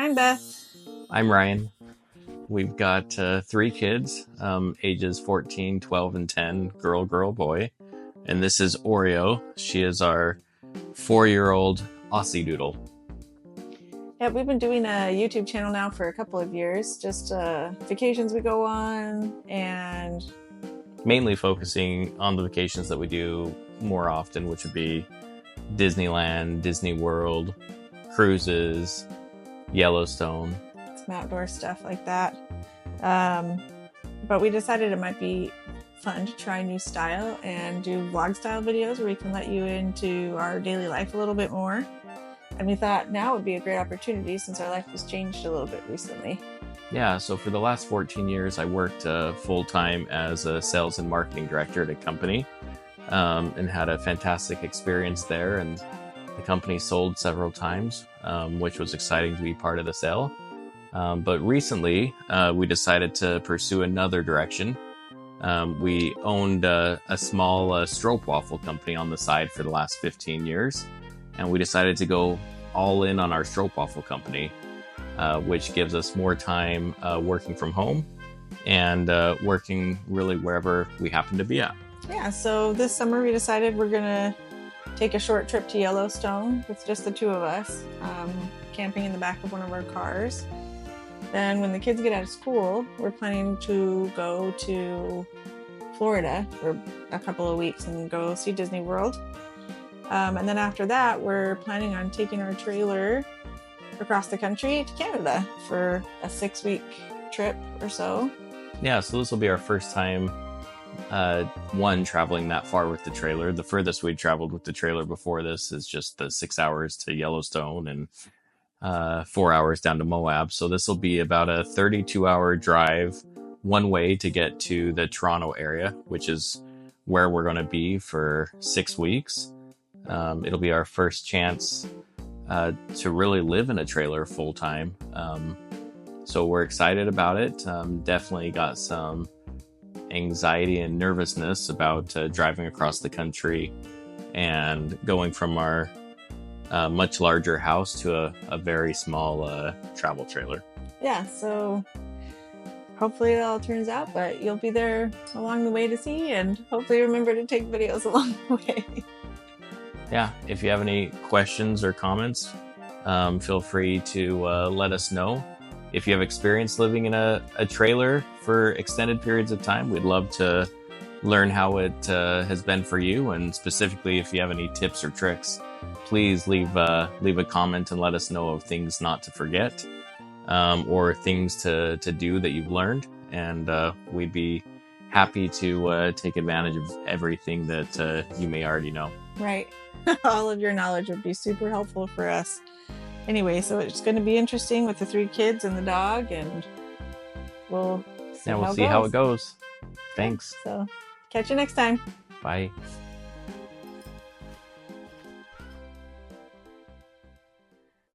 I'm Beth. I'm Ryan. We've got 3 kids, ages 14, 12, and 10, girl, girl, boy. And this is Oreo. She is our 4-year-old Aussie Doodle. Yeah, we've been doing a YouTube channel now for a couple of years, just vacations we go on, and Mainly focusing on the vacations that we do more often, which would be Disneyland, Disney World, cruises, Yellowstone. some outdoor stuff like that. But we decided it might be fun to try a new style and do vlog style videos where we can let you into our daily life a little bit more. And we thought now would be a great opportunity since our life has changed a little bit recently. Yeah, so for the last 14 years, I worked full-time as a sales and marketing director at a company and had a fantastic experience there. And the company sold several times, which was exciting to be part of the sale. But recently, we decided to pursue another direction. We owned a small stroopwafel company on the side for the last 15 years. And we decided to go all in on our stroopwafel company, which gives us more time working from home and working really wherever we happen to be at. Yeah, so this summer we decided we're going to take a short trip to Yellowstone with just the two of us, camping in the back of one of our cars. Then when the kids get out of school, we're planning to go to Florida for a couple of weeks and go see Disney World. And then after that, we're planning on taking our trailer across the country to Canada for a 6-week trip or so. Yeah, so this will be our first time, traveling that far with the trailer. The furthest we'd traveled with the trailer before this is just the 6 hours to Yellowstone and 4 hours down to Moab. So this will be about a 32-hour drive one way to get to the Toronto area, which is where we're going to be for 6 weeks. It'll be our first chance to really live in a trailer full time. So we're excited about it. Definitely got some anxiety and nervousness about driving across the country and going from our much larger house to a very small travel trailer. Yeah, so hopefully it all turns out, but you'll be there along the way to see, and hopefully remember to take videos along the way. Yeah, if you have any questions or comments, feel free to let us know. If you have experience living in a trailer for extended periods of time, we'd love to learn how it has been for you. And specifically, if you have any tips or tricks, please leave a comment and let us know of things not to forget or things to do that you've learned. And we'd be happy to take advantage of everything that you may already know. Right. All of your knowledge would be super helpful for us. Anyway, so it's going to be interesting with the 3 kids and the dog, and we'll see how it goes. Thanks. So catch you next time. Bye.